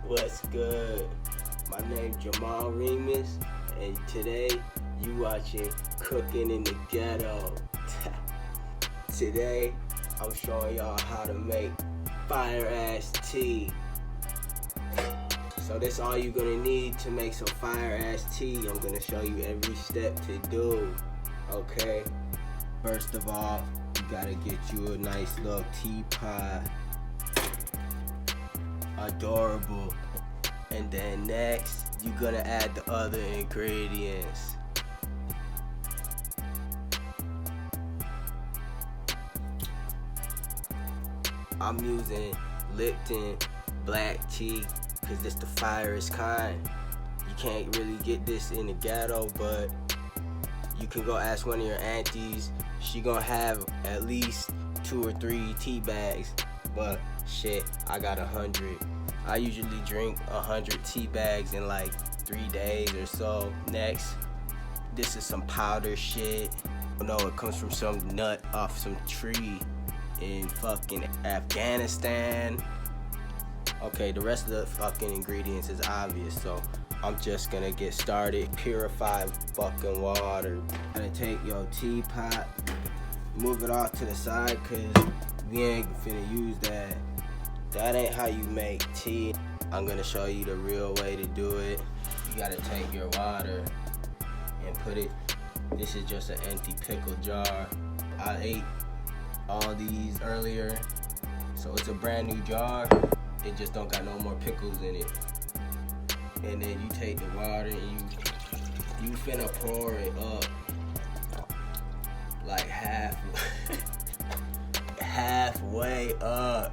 What's good? My name's Jamal Reemus, and today you watching Cooking in the Ghetto. Today I'm showing y'all how to make fire ass tea. So that's all you're gonna need to make some fire ass tea. I'm gonna show you every step to do. Okay? First of all, you gotta get you a nice little teapot. Adorable. And then next, you're gonna add the other ingredients. I'm using Lipton black tea because this the firest kind. You can't really get this in the ghetto, but you can go ask one of your aunties. She gonna have at least 2 or 3 tea bags, but shit, I got 100. I usually drink 100 tea bags in like 3 days or so. Next, this is some powder shit. No, it comes from some nut off some tree in fucking Afghanistan. Okay, the rest of the fucking ingredients is obvious, so I'm just gonna get started. Purified fucking water. Gotta take your teapot, move it off to the side, cause we ain't finna use that. That ain't how you make tea. I'm gonna show you the real way to do it. You gotta take your water and put it, this is just an empty pickle jar. I ate all these earlier, so it's a brand new jar. It just don't got no more pickles in it. And then you take the water and you finna pour it up like halfway up.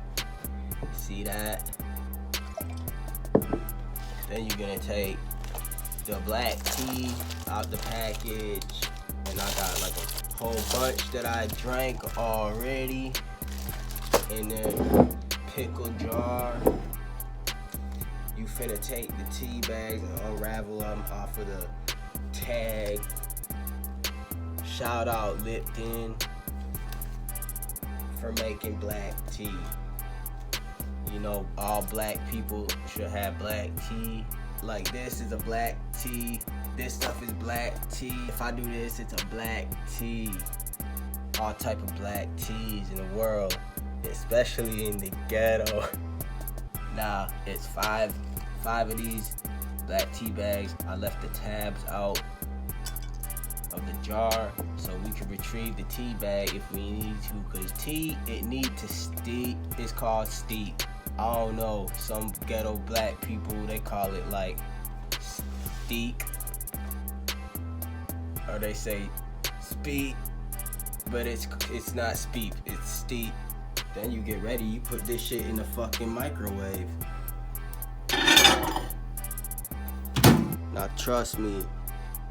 See that? Then you're gonna take the black tea out the package, and I got like a whole bunch that I drank already in the pickle jar. You finna take the tea bags and unravel them off of the tag. Shout out Lipton for making black tea. You know, all black people should have black tea. Like this is a black tea. This stuff is black tea. If I do this, it's a black tea. All type of black teas in the world, especially in the ghetto. Now, it's five of these black tea bags. I left the tabs out of the jar so we can retrieve the tea bag if we need to, because tea, it needs to steep. It's called steep. I don't know, some ghetto black people, they call it like steak, or they say speak, but it's not speak, it's steep. Then you get ready, you put this shit in the fucking microwave. Now trust me,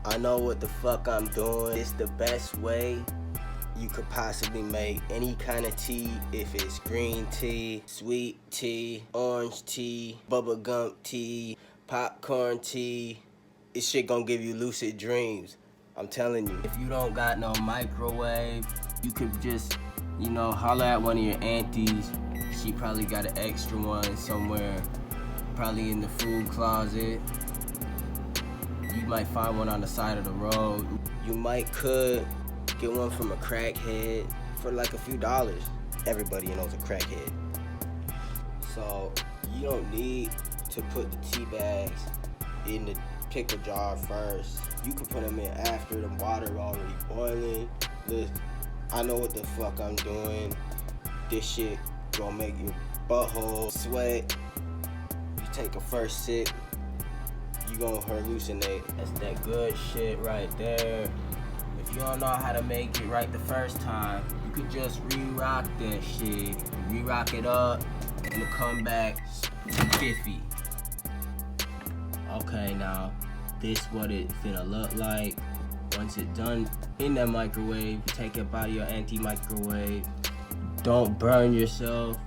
I know what the fuck I'm doing. It's the best way you could possibly make any kind of tea. If it's green tea, sweet tea, orange tea, bubblegum tea, popcorn tea, this shit gonna give you lucid dreams. I'm telling you. If you don't got no microwave, you could just, you know, holler at one of your aunties. She probably got an extra one somewhere, probably in the food closet. You might find one on the side of the road. You could get one from a crackhead for like a few dollars. Everybody knows a crackhead. So you don't need to put the tea bags in the pickle jar first. You can put them in after the water already boiling. Listen, I know what the fuck I'm doing. This shit gonna make your butthole sweat. You take a first sip, you gonna hallucinate. That's that good shit right there. If you don't know how to make it right the first time, you could just re-rock that shit. Re-rock it up, and it'll come back spiffy. Okay, now, this what it finna look like. Once it's done in that microwave, take it out of your anti-microwave. Don't burn yourself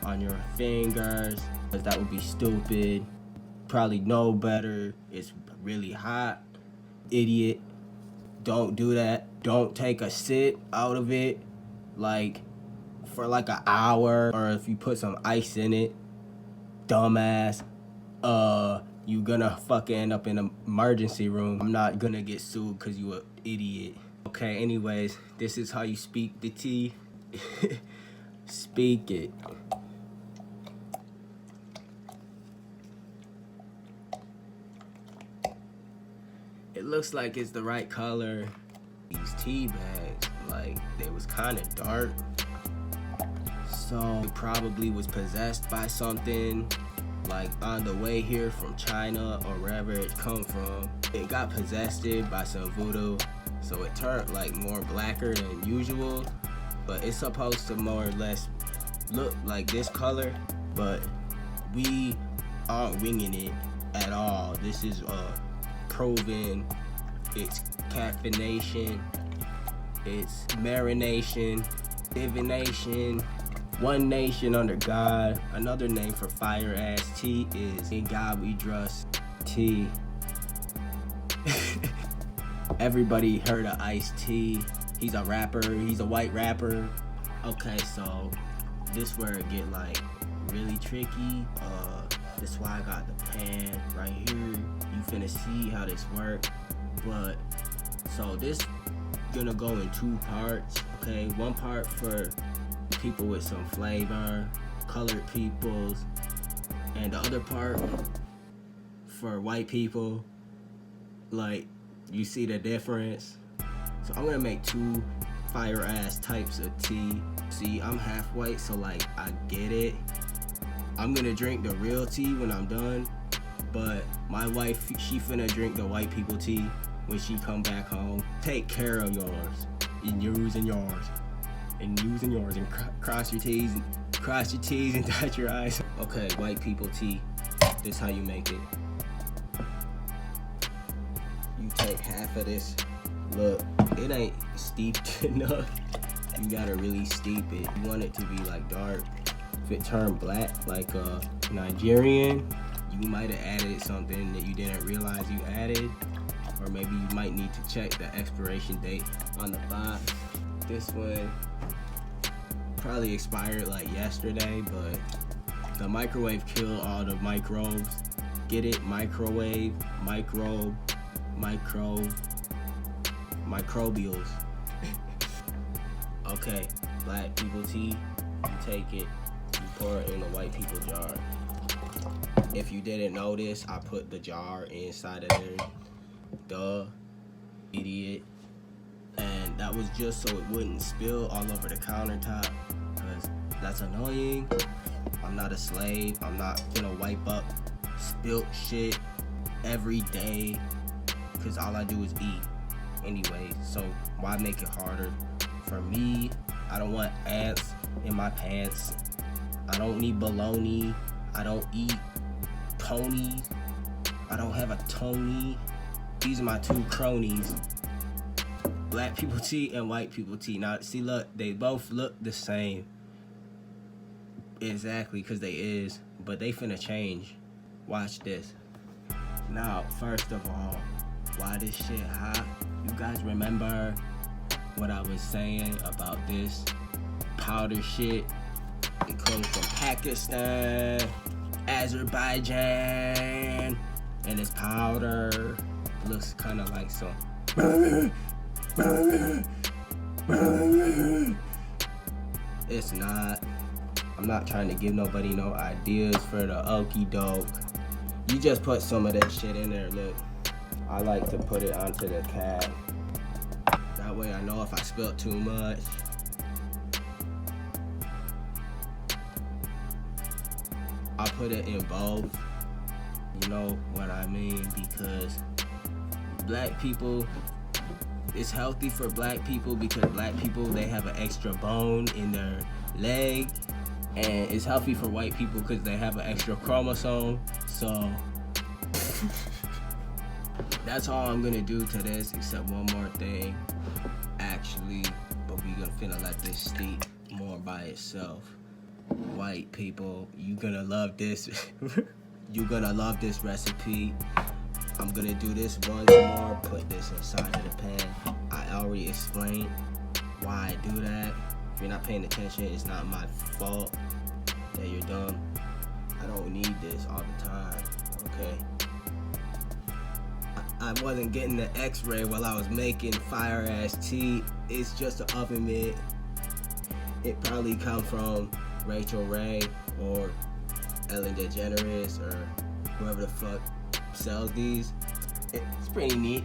on your fingers, because that would be stupid. Probably know better. It's really hot. Idiot. Don't do that. Don't take a sip out of it like for like an hour, or if you put some ice in it. Dumbass. you gonna fucking end up in an emergency room. I'm not gonna get sued because you an idiot. Okay, anyways, this is how you speak the tea. Speak it. It looks like it's the right color. These tea bags, like, they was kind of dark. So it probably was possessed by something, like on the way here from China or wherever it come from. It got possessed by some voodoo, so it turned like more blacker than usual. But it's supposed to more or less look like this color, but we aren't winging it at all. This is proven. It's caffeination, it's marination, divination. One nation under God. Another name for fire ass tea is In God We Trust tea. Everybody heard of Ice-T. He's a rapper. He's a white rapper. Okay, so this where it get like really tricky. This is why I got the pan right here. You finna see how this work. But so this gonna go in two parts. Okay, one part for people with some flavor, colored peoples, and the other part for white people. Like, you see the difference? So I'm gonna make two fire ass types of tea. See, I'm half white, so like I get it. I'm gonna drink the real tea when I'm done, but my wife, she finna drink the white people tea when she come back home. Take care of yours, and yours and yours, and yours and yours, and cross your T's and dot your I's. Okay, white people tea. This how you make it. You take half of this. Look, it ain't steeped enough. You gotta really steep it. You want it to be like dark. If it turned black like a Nigerian, you might have added something that you didn't realize you added. Or maybe you might need to check the expiration date on the box. This one probably expired like yesterday, but the microwave killed all the microbes. Get it? Microwave, microbials. Okay, black people tea, you take it, you pour it in the white people jar. If you didn't notice, I put the jar inside of there. Duh, idiot. And that was just so it wouldn't spill all over the countertop, because that's annoying. I'm not a slave. I'm not gonna wipe up spilt shit every day, because all I do is eat anyway. So why make it harder? For me, I don't want ants in my pants. I don't need bologna. I don't eat ponies. I don't have a Tony. These are my two cronies. Black people tea and white people tea. Now, see, look, they both look the same. Exactly, because they is. But they finna change. Watch this. Now, first of all, why this shit hot? You guys remember what I was saying about this powder shit? It comes from Pakistan, Azerbaijan, and it's powder. It looks kind of like some. It's not. I'm not trying to give nobody no ideas for the okie doke. You just put some of that shit in there. Look, I like to put it onto the cap. That way I know if I spilt too much. I put it in both. You know what I mean? Because black people, it's healthy for black people because black people, they have an extra bone in their leg. And it's healthy for white people because they have an extra chromosome. So that's all I'm gonna do to this, except one more thing. Actually, but we gonna finna let this steep more by itself. White people, you gonna love this. You gonna love this recipe. I'm gonna do this once more, put this inside of the pan. I already explained why I do that. If you're not paying attention, it's not my fault that you're dumb. I don't need this all the time. okay. I wasn't getting the x-ray while I was making fire ass tea. It's just an oven mitt. It probably come from Rachel Ray or Ellen DeGeneres or whoever the fuck sells these. It's pretty neat.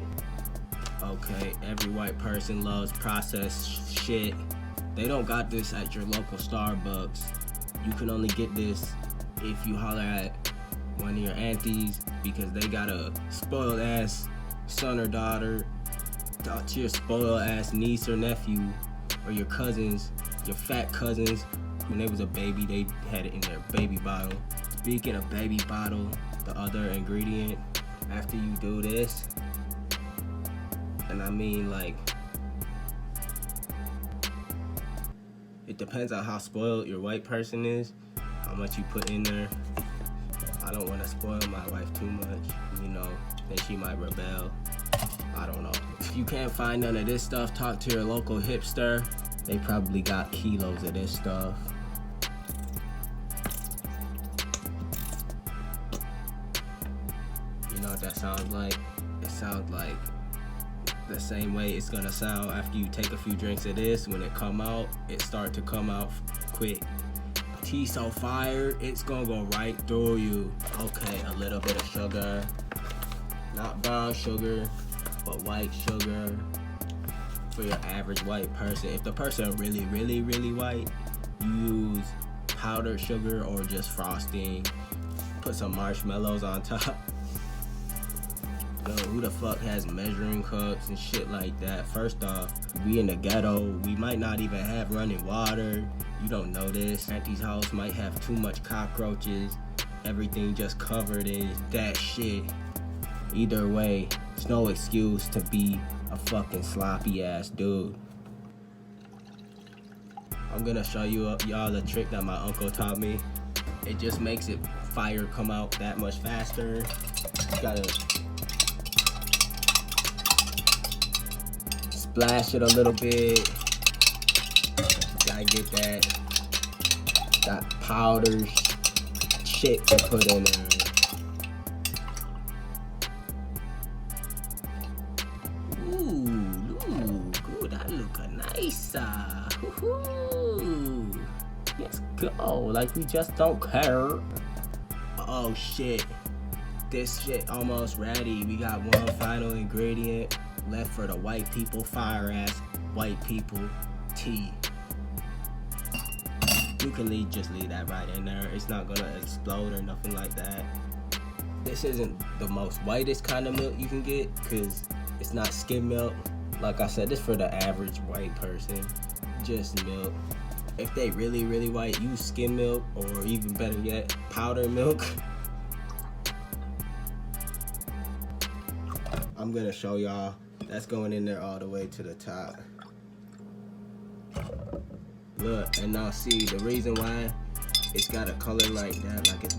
Okay, every white person loves processed shit. They don't got this at your local Starbucks. You can only get this if you holler at one of your aunties because they got a spoiled ass son or daughter. Talk to your spoiled ass niece or nephew or your cousins, your fat cousins. When they was a baby, they had it in their baby bottle. Speaking of baby bottle, the other ingredient, after you do this, and I mean like, it depends on how spoiled your white person is, how much you put in there. I don't want to spoil my wife too much, you know, then she might rebel. I don't know. If you can't find none of this stuff, talk to your local hipster. They probably got kilos of this stuff. You know what that sounds like? It sounds like the same way it's gonna sound after you take a few drinks of this. When it come out, it start to come out quick. Tea so fire, it's gonna go right through you. Okay, a little bit of sugar. Not brown sugar, but white sugar. For your average white person. If the person really, really, really white, you use powdered sugar or just frosting. Put some marshmallows on top. Yo, who the fuck has measuring cups and shit like that? First off, we in the ghetto. We might not even have running water. You don't know this. Auntie's house might have too much cockroaches. Everything just covered in that shit. Either way, it's no excuse to be a fucking sloppy ass dude. I'm gonna show you y'all a trick that my uncle taught me. It just makes it fire come out that much faster. You gotta splash it a little bit. Gotta get that powder shit to put in there. Ooh, that look nice. Let's go, like we just don't care. Oh shit, this shit almost ready. We got one final ingredient left for the white people, fire ass white people tea. You can just leave that right in there. It's not gonna explode or nothing like that. This isn't the most whitest kind of milk you can get because it's not skim milk. Like I said, this for the average white person. Just milk. If they really, really white, use skim milk or even better yet, powdered milk. I'm gonna show y'all. That's going in there all the way to the top. Look, and now see the reason why it's got a color like that, like it's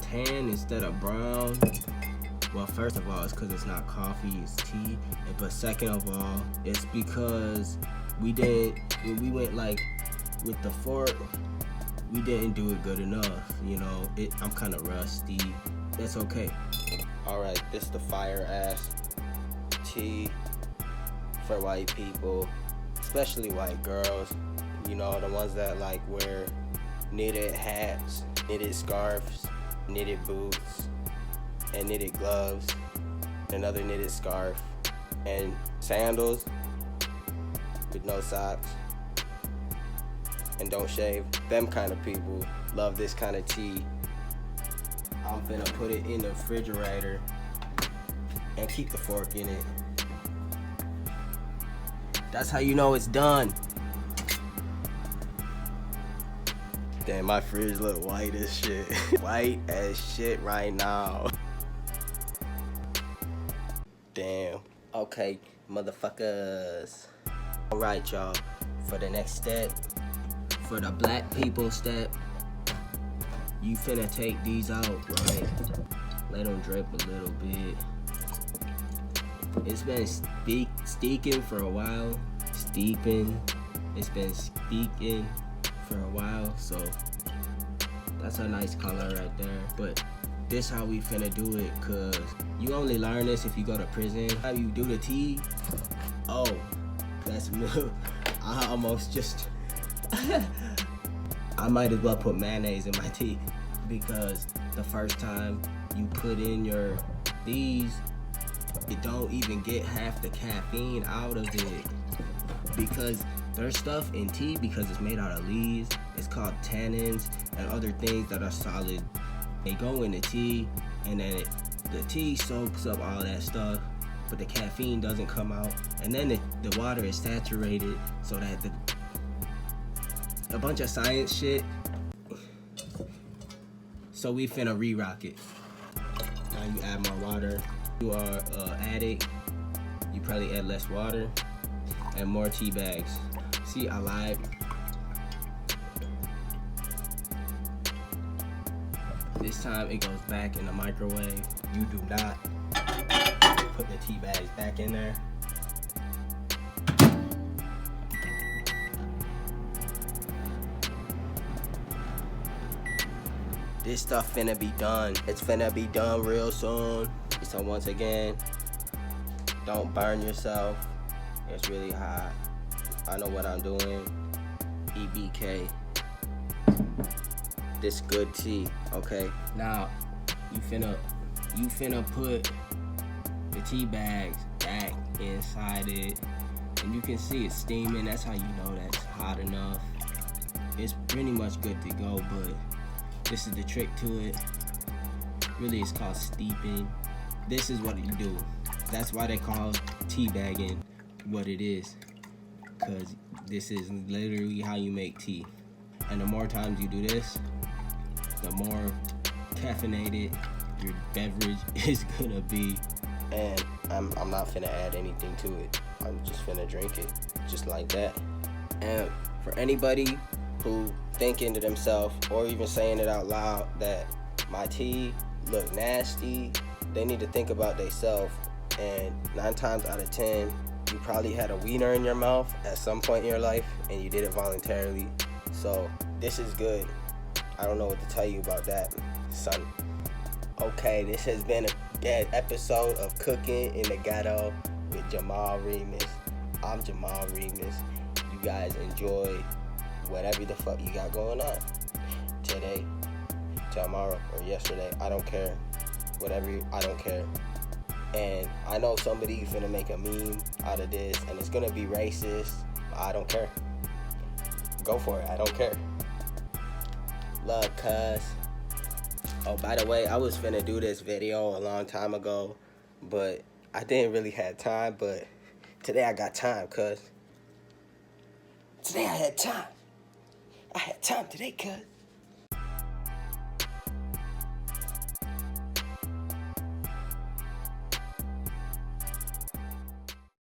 tan instead of brown. Well, first of all, it's because it's not coffee, it's tea. But second of all, it's because when we went like with the fork, we didn't do it good enough. You know, I'm kind of rusty. That's okay. All right, this is the fire ass tea for white people, especially white girls. You know, the ones that like wear knitted hats, knitted scarves, knitted boots, and knitted gloves, another knitted scarf, and sandals with no socks, and don't shave. Them kind of people love this kind of tea. I'm gonna put it in the refrigerator and keep the fork in it. That's how you know it's done. Damn, my fridge look white as shit. White as shit right now. Damn. Okay, motherfuckers. Alright, y'all. For the next step, for the black people step, you finna take these out, right? Let them drip a little bit. It's been steeping for a while. It's been speaking for a while, so that's a nice color right there. But this how we finna do it, cause you only learn this if you go to prison. How you do the tea? Oh, that's milk. I almost just I might as well put mayonnaise in my tea, because the first time you put in your these, it don't even get half the caffeine out of it, because there's stuff in tea, because it's made out of leaves, it's called tannins and other things that are solid. They go in the tea, and then the tea soaks up all that stuff, but the caffeine doesn't come out, and then the water is saturated so that a bunch of science shit. So we finna re-rock it. Now you add more water. You are an addict, you probably add less water and more tea bags. See, I lied. This time it goes back in the microwave. You do not put the tea bags back in there. This stuff finna be done. It's finna be done real soon. So once again, don't burn yourself. It's really hot. I know what I'm doing. EBK. This good tea, okay? Now, you finna put the tea bags back inside it. And you can see it steaming. That's how you know that's hot enough. It's pretty much good to go, but this is the trick to it. Really, it's called steeping. This is what you do. That's why they call tea bagging what it is, because this is literally how you make tea. And the more times you do this, the more caffeinated your beverage is gonna be. And I'm not finna add anything to it. I'm just finna drink it just like that. And for anybody who thinking to themselves or even saying it out loud that my tea look nasty, they need to think about themselves. And 9 times out of 10, you probably had a wiener in your mouth at some point in your life and you did it voluntarily. So this is good. I don't know what to tell you about that, son. Okay, this has been a episode of Cooking in the Ghetto with Jamal Reemus. I'm Jamal Reemus. You guys enjoy whatever the fuck you got going on today, tomorrow, or yesterday. I don't care. Whatever, I don't care. And I know somebody finna make a meme out of this, and it's gonna be racist. I don't care. Go for it. I don't care. Love, cuz. Oh, by the way, I was finna do this video a long time ago, but I didn't really have time. But today I got time, cuz. Today I had time. I had time today, cuz.